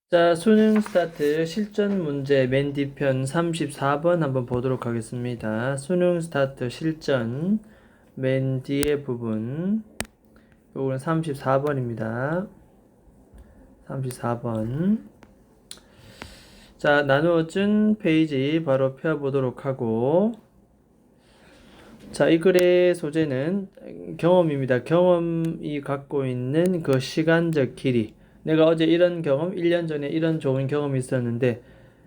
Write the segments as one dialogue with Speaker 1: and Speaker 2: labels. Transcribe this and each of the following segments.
Speaker 1: 자, 수능 스타트 실전 문제 맨 뒤편 34번 한번 보도록 하겠습니다. 수능 스타트 실전 맨 뒤에 부분, 요거는 34번입니다. 34번. 자, 나누어준 페이지 바로 펴보도록 하고, 자, 이 글의 소재는 경험입니다. 경험이 갖고 있는 그 시간적 길이. 내가 어제 이런 경험, 1년 전에 이런 좋은 경험이 있었는데,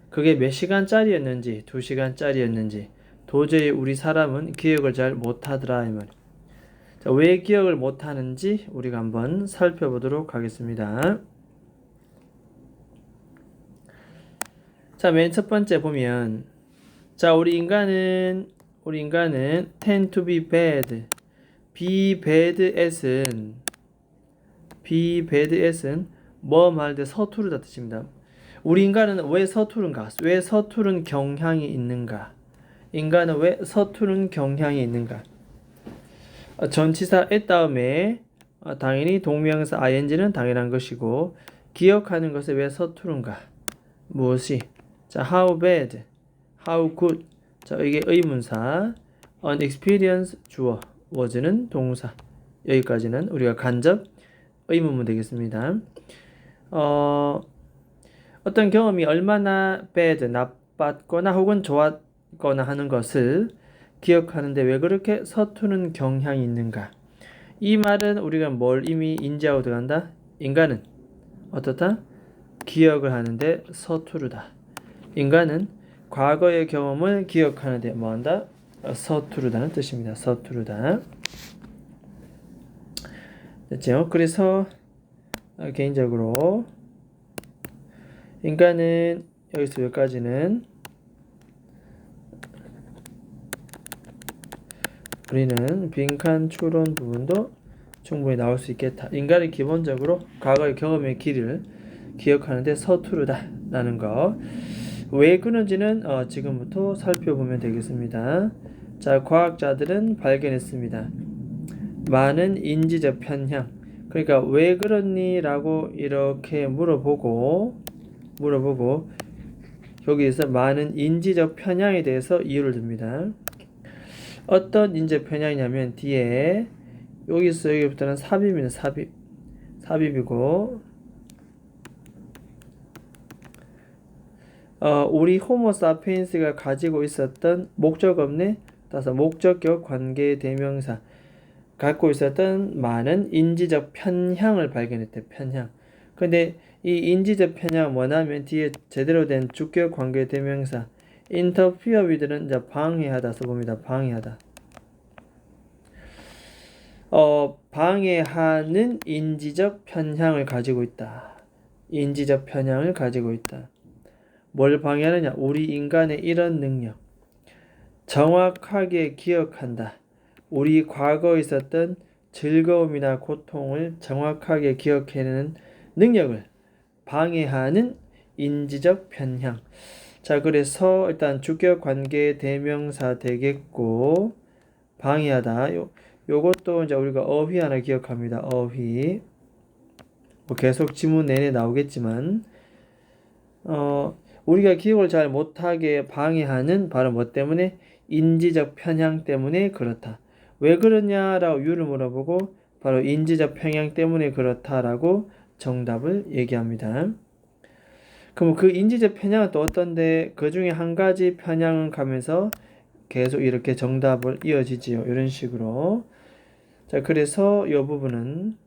Speaker 1: 그게 몇 시간짜리였는지, 2시간짜리였는지, 도저히 우리 사람은 기억을 잘 못하더라, 이 말. 자, 왜 기억을 못하는지 우리가 한번 살펴보도록 하겠습니다. 자, 맨 첫 번째 보면, 자, 우리 인간은 tend to be bad. be bad as은 뭐 말 때 서투르다 뜻입니다. 우리 인간은 왜 서투른가? 왜 서투른 경향이 있는가? 인간은 왜 서투른 경향이 있는가? 전치사 at 다음에 당연히 동명사 ing는 당연한 것이고, 기억하는 것에 왜 서투른가? 무엇이? 자, how bad, how good. 자, 이게 의문사, an experience 주어, was는 동사. 여기까지는 우리가 간접 의문문 되겠습니다. 어떤 경험이 얼마나 bad, 나빴거나 혹은 좋았거나 하는 것을 기억하는데 왜 그렇게 서투는 경향이 있는가? 이 말은 우리가 뭘 이미 인지하고 들어간다? 인간은 어떻다? 기억을 하는데 서투르다. 인간은 과거의 경험을 기억하는데 뭐한다? 서투르다는 뜻입니다. 서투르다. 됐죠? 그래서 개인적으로 인간은 여기서 여기까지는 우리는 빈칸 추론 부분도 충분히 나올 수 있겠다. 인간은 기본적으로 과거의 경험의 길이를 기억하는데 서투르다 라는 거. 왜 그런지는 지금부터 살펴보면 되겠습니다. 자, 과학자들은 발견했습니다. 많은 인지적 편향. 그러니까 왜 그렇니? 라고 이렇게 물어보고 여기에서 많은 인지적 편향에 대해서 이유를 듭니다. 어떤 인지적 편향이냐면 뒤에 여기부터는 삽입입니다. 삽입이고 우리 호모사피엔스가 가지고 있었던 목적 없네 따라서 목적격 관계 대명사 갖고 있었던 많은 인지적 편향을 발견했대. 편향. 근데 이 인지적 편향은 뭐냐면 뒤에 제대로 된 주격 관계 대명사 interfere with는 이제 방해하다 써봅니다. 방해하다. 방해하는 인지적 편향을 가지고 있다. 인지적 편향을 가지고 있다. 뭘 방해하느냐? 우리 인간의 이런 능력. 정확하게 기억한다. 우리 과거에 있었던 즐거움이나 고통을 정확하게 기억해내는 능력을 방해하는 인지적 편향. 자, 그래서 일단 주격 관계 대명사 되겠고, 방해하다. 요것도 이제 우리가 어휘 하나 기억합니다. 어휘. 뭐 계속 지문 내내 나오겠지만, 우리가 기억을 잘 못하게 방해하는 바로 뭐 때문에? 인지적 편향 때문에 그렇다. 왜 그러냐라고 이유를 물어보고 바로 인지적 편향 때문에 그렇다라고 정답을 얘기합니다. 그럼 그 인지적 편향은 또 어떤데 그 중에 한 가지 편향은 가면서 계속 이렇게 정답을 이어지지요. 이런 식으로. 자, 그래서 이 부분은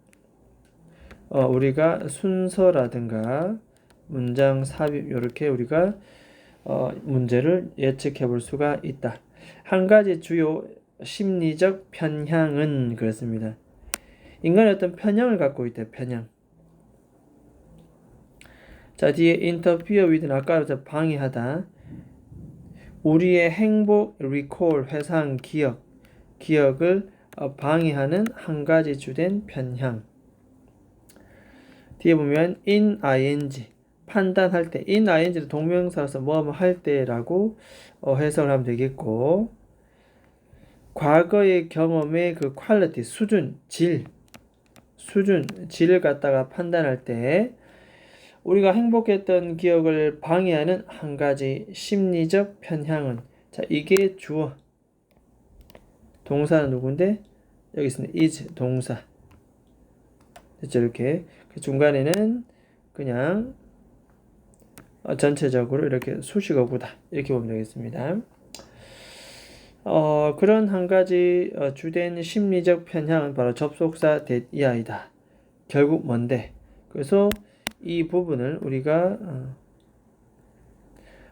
Speaker 1: 우리가 순서라든가 문장 삽입 이렇게 우리가 문제를 예측해 볼 수가 있다. 한 가지 주요 심리적 편향은 그렇습니다. 인간이 어떤 편향을 갖고 있다. 편향. 자, 뒤에 interfere with는 아까부터 방해하다. 우리의 행복, recall, 회상, 기억을 방해하는 한 가지 주된 편향. 뒤에 보면 in ing 판단할 때 in ing를 동명사로서 뭐뭐 할 때라고 해석을 하면 되겠고 과거의 경험의 그 퀄리티 수준 질을 갖다가 판단할 때 우리가 행복했던 기억을 방해하는 한 가지 심리적 편향은, 자, 이게 주어. 동사는 누군데? 여기 있습니다. is 동사. 됐죠? 이렇게. 그 중간에는 그냥 전체적으로 이렇게 수식어구다. 이렇게 보면 되겠습니다. 그런 한 가지 주된 심리적 편향은 바로 접속사 that이다. 결국 뭔데? 그래서 이 부분을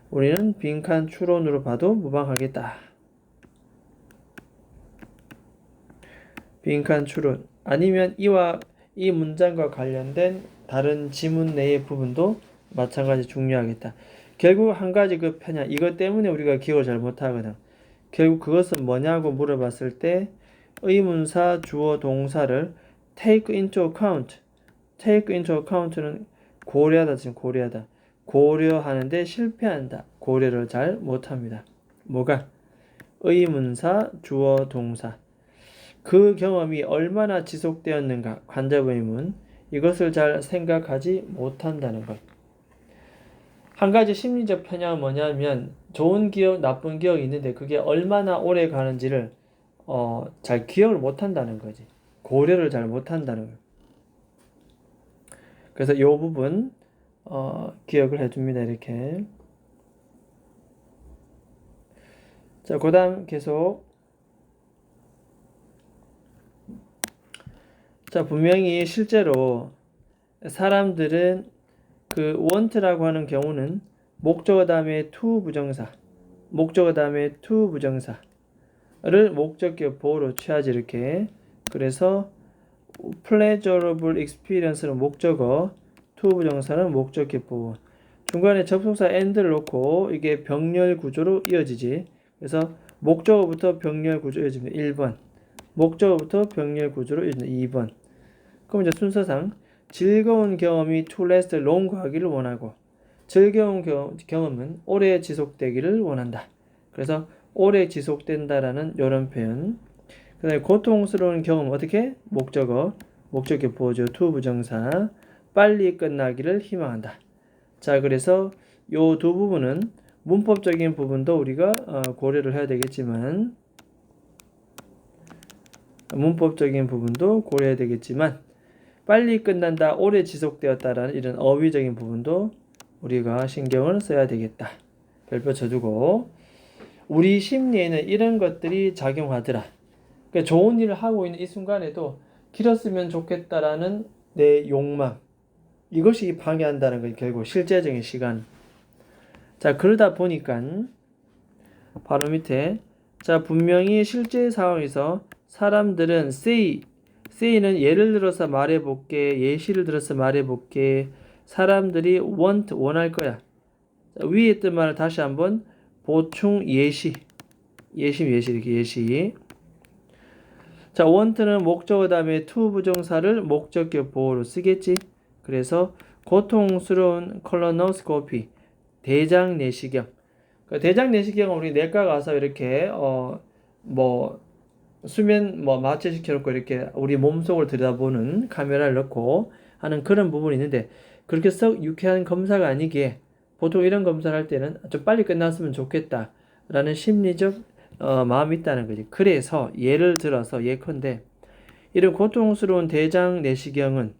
Speaker 1: 우리는 빈칸 추론으로 봐도 무방하겠다. 빈칸 추론. 아니면 이 문장과 관련된 다른 지문 내의 부분도 마찬가지 중요하겠다. 결국 한 가지 그 편향, 이것 때문에 우리가 기억을 잘 못하거든. 결국 그것은 뭐냐고 물어봤을 때 의문사 주어 동사를 take into account. take into account는 고려하다, 지금 고려하다. 고려하는데 실패한다. 고려를 잘 못합니다. 뭐가? 의문사 주어 동사. 그 경험이 얼마나 지속되었는가, 관자부의문, 이것을 잘 생각하지 못한다는 것. 한 가지 심리적 편향은 뭐냐면 좋은 기억, 나쁜 기억이 있는데 그게 얼마나 오래 가는지를 잘 기억을 못한다는 거지. 고려를 잘 못한다는 거. 그래서 이 부분 기억을 해줍니다. 이렇게. 자, 그 다음 계속. 자, 분명히 실제로 사람들은 그 want라고 하는 경우는 목적어 다음에 to 부정사, 목적어 다음에 to 부정사를 목적격 보호로 취하지. 이렇게. 그래서 pleasurable experience는 목적어, to 부정사는 목적격 보호. 중간에 접속사 and를 놓고 이게 병렬 구조로 이어지지. 그래서 목적어부터 병렬 구조 이어집니다. 1번. 목적어부터 병렬 구조로 이어집니다. 2번. 그럼 이제 순서상 즐거운 경험이 to last long 하기를 원하고, 즐거운 경험은 오래 지속되기를 원한다. 그래서 오래 지속된다라는 이런 표현. 그 다음에 고통스러운 경험 어떻게? 목적어, 목적격 보호죠. to 부정사. 빨리 끝나기를 희망한다. 자, 그래서 요 두 부분은 문법적인 부분도 우리가 고려를 해야 되겠지만, 문법적인 부분도 고려해야 되겠지만, 빨리 끝난다, 오래 지속되었다라는 이런 어휘적인 부분도 우리가 신경을 써야 되겠다. 별표 쳐두고, 우리 심리에는 이런 것들이 작용하더라. 그러니까 좋은 일을 하고 있는 이 순간에도 길었으면 좋겠다라는 내 욕망, 이것이 방해한다는 거예요. 결국 실제적인 시간. 자, 그러다 보니까 바로 밑에, 자, 분명히 실제 상황에서 사람들은 say는 예를 들어서 말해볼게, 예시를 들어서 말해볼게, 사람들이 want, 원할 거야. 자, 위에 있던 말을 다시 한번 보충 예시, 이렇게 예시. 자, want는 목적어 다음에 to 부정사를 목적격 보호로 쓰겠지. 그래서 고통스러운 콜로노스코피, 대장 내시경. 대장 내시경은 우리 내과 가서 이렇게 수면 마취시켜 놓고 이렇게 우리 몸속을 들여다보는 카메라를 넣고 하는 그런 부분이 있는데, 그렇게 썩 유쾌한 검사가 아니기에 보통 이런 검사를 할 때는 좀 빨리 끝났으면 좋겠다 라는 심리적 마음이 있다는 거지. 그래서 예를 들어서 예컨대 이런 고통스러운 대장 내시경은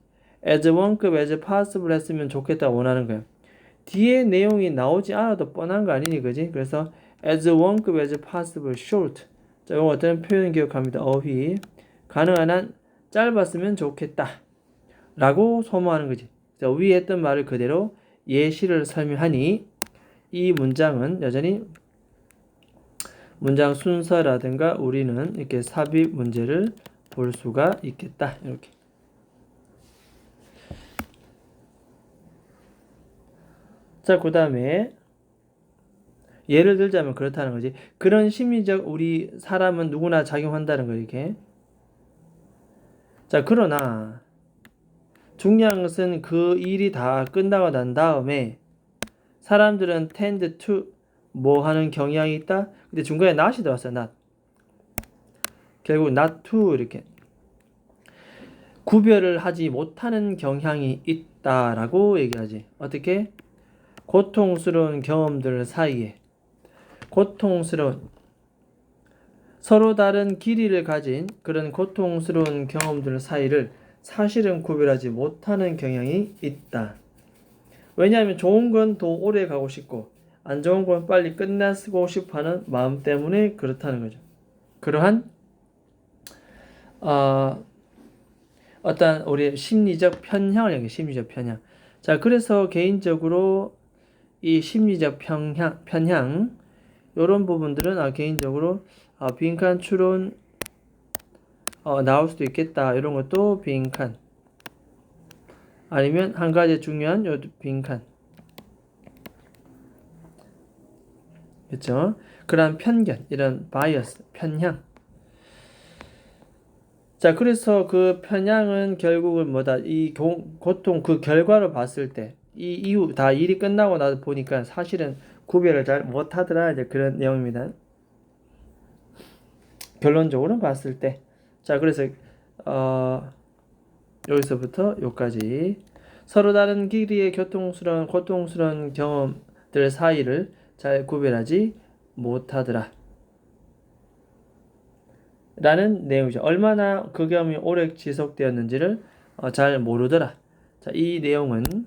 Speaker 1: as one급 as possible 했으면 좋겠다 원하는 거야. 뒤에 내용이 나오지 않아도 뻔한 거 아니니, 그지? 그래서 as one급 as possible short. 자, 이거 어떤 표현 기억합니다. 어휘. 가능한 한 짧았으면 좋겠다 라고 소모하는 거지. 자, 위에 했던 말을 그대로 예시를 설명하니 이 문장은 여전히 문장 순서라든가 우리는 이렇게 삽입 문제를 볼 수가 있겠다. 이렇게. 자, 그 다음에 예를 들자면 그렇다는 거지. 그런 심리적 우리 사람은 누구나 작용한다는 거, 이렇게. 자, 그러나 중요한 것은 그 일이 다 끝나고 난 다음에 사람들은 tend to 뭐 하는 경향이 있다? 근데 중간에 not이 들어왔어요. not. 결국 not to 이렇게 구별을 하지 못하는 경향이 있다라고 얘기하지. 어떻게? 고통스러운 경험들 사이에 고통스러운 서로 다른 길이를 가진 그런 고통스러운 경험들 사이를 사실은 구별하지 못하는 경향이 있다. 왜냐하면 좋은 건 더 오래 가고 싶고 안 좋은 건 빨리 끝나고 싶어 하는 마음 때문에 그렇다는 거죠. 그러한 어떤 우리의 심리적 편향을 얘기해. 심리적 편향. 자, 그래서 개인적으로 이 심리적 편향 이런 부분들은 개인적으로 빈칸 추론 나올 수도 있겠다. 이런 것도 빈칸. 아니면 한 가지 중요한 요 빈칸. 그렇죠? 그러한 편견, 이런 바이어스, 편향. 자, 그래서 그 편향은 결국은 뭐다? 이 고통 그 결과로 봤을 때, 이 이후 다 일이 끝나고 나서 보니까 사실은 구별을 잘 못하더라. 이제 그런 내용입니다. 결론적으로 봤을 때. 자, 그래서 여기서부터 여기까지 서로 다른 길이의 고통스러운 경험들 사이를 잘 구별하지 못하더라. 라는 내용이죠. 얼마나 그 경험이 오래 지속되었는지를 잘 모르더라. 자, 이 내용은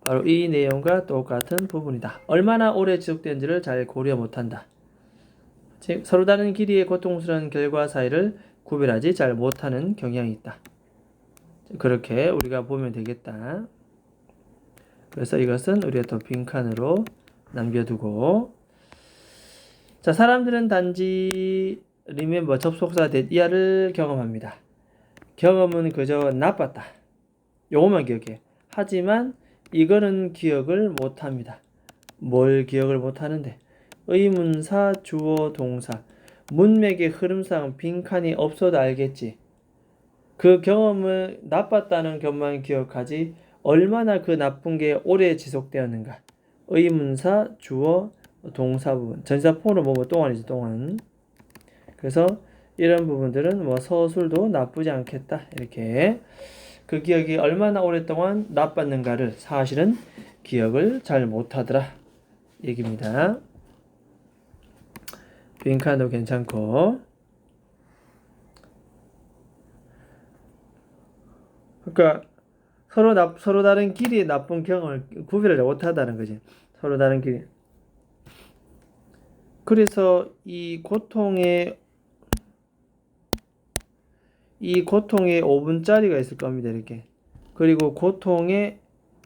Speaker 1: 바로 이 내용과 똑같은 부분이다. 얼마나 오래 지속되는지를 잘 고려 못한다. 즉 서로 다른 길이의 고통스러운 결과 사이를 구별하지 잘 못하는 경향이 있다. 그렇게 우리가 보면 되겠다. 그래서 이것은 우리가 또 빈칸으로 남겨두고, 자, 사람들은 단지 remember 접속사 that 이하를 경험합니다. 경험은 그저 나빴다. 요것만 기억해. 하지만 이거는 기억을 못합니다. 뭘 기억을 못하는데? 의문사, 주어, 동사. 문맥의 흐름상 빈칸이 없어도 알겠지. 그 경험을 나빴다는 것만 기억하지 얼마나 그 나쁜 게 오래 지속되었는가. 의문사, 주어, 동사 부분. 전치사포로 보면 동안이지, 동안. 그래서 이런 부분들은 뭐 서술도 나쁘지 않겠다. 이렇게 그 기억이 얼마나 오랫동안 나빴는가를 사실은 기억을 잘 못하더라. 얘기입니다. 빈칸도 괜찮고. 그러니까 서로 다른 길이의 나쁜 경험을 구별을 못하다는 거지. 서로 다른 길이. 그래서 이 고통의 5분짜리가 있을 겁니다. 이렇게. 그리고 고통의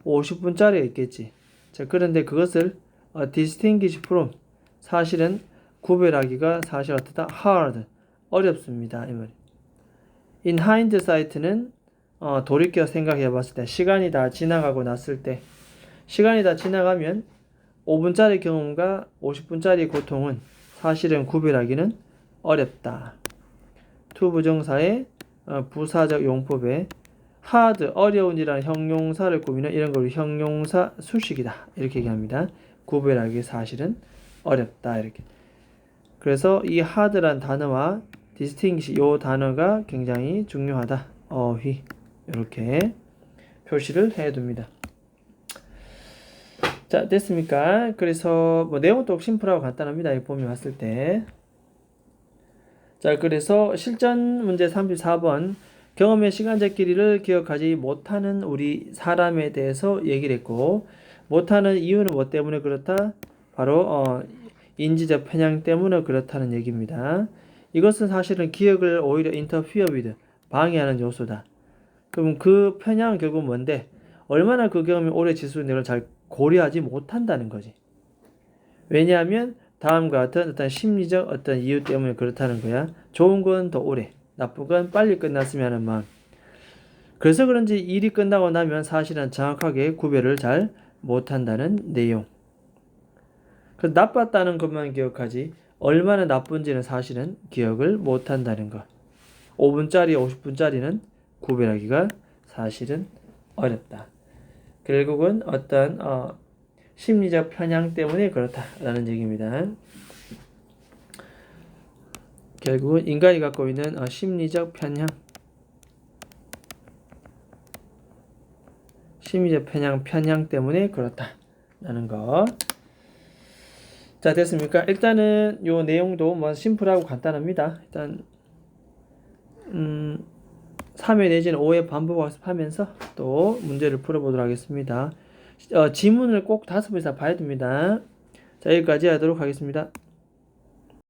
Speaker 1: 50분짜리가 있겠지. 자, 그런데 그것을 distinguish from 사실은 구별하기가 사실 어떻다? hard 어렵습니다. 이 말. in hindsight는 돌이켜 생각해 봤을 때 시간이 다 지나가고 났을 때 시간이 다 지나가면 5분짜리 경험과 50분짜리 고통은 사실은 구별하기는 어렵다. to 부정사의 부사적 용법에 hard 어려운이라는 형용사를 꾸미는 이런 걸 형용사 수식이다. 이렇게 얘기합니다. 구별하기 사실은 어렵다. 이렇게. 그래서 이 hard란 단어와 distinguish 이 단어가 굉장히 중요하다. 어휘 이렇게 표시를 해둡니다. 자, 됐습니까? 그래서 뭐 내용은 또 심플하고 간단합니다. 이 보면 봤을 때. 자, 그래서 실전 문제 34번 경험의 시간적 길이를 기억하지 못하는 우리 사람에 대해서 얘기를 했고, 못하는 이유는 뭐 때문에 그렇다? 바로 인지적 편향 때문에 그렇다는 얘기입니다. 이것은 사실은 기억을 오히려 interfere with 방해하는 요소다. 그럼 그 편향은 결국 뭔데? 얼마나 그 경험이 오래 지속되는 걸 잘 고려하지 못한다는 거지. 왜냐하면 다음과 같은 어떤 심리적 어떤 이유 때문에 그렇다는 거야. 좋은 건 더 오래, 나쁜 건 빨리 끝났으면 하는 마음. 그래서 그런지 일이 끝나고 나면 사실은 정확하게 구별을 잘 못한다는 내용. 그래서 나빴다는 것만 기억하지 얼마나 나쁜지는 사실은 기억을 못한다는 것. 5분짜리, 50분짜리는 구별하기가 사실은 어렵다. 결국은 어떤 심리적 편향 때문에 그렇다라는 얘기입니다. 결국은 인간이 갖고 있는 심리적 편향. 심리적 편향 때문에 그렇다 라는 거. 자, 됐습니까? 일단은 요 내용도 뭐 심플하고 간단합니다. 일단 3회 내지는 5회 반복 학습하면서 또 문제를 풀어보도록 하겠습니다. 지문을 꼭 5번 이상 봐야 됩니다. 자, 여기까지 하도록 하겠습니다.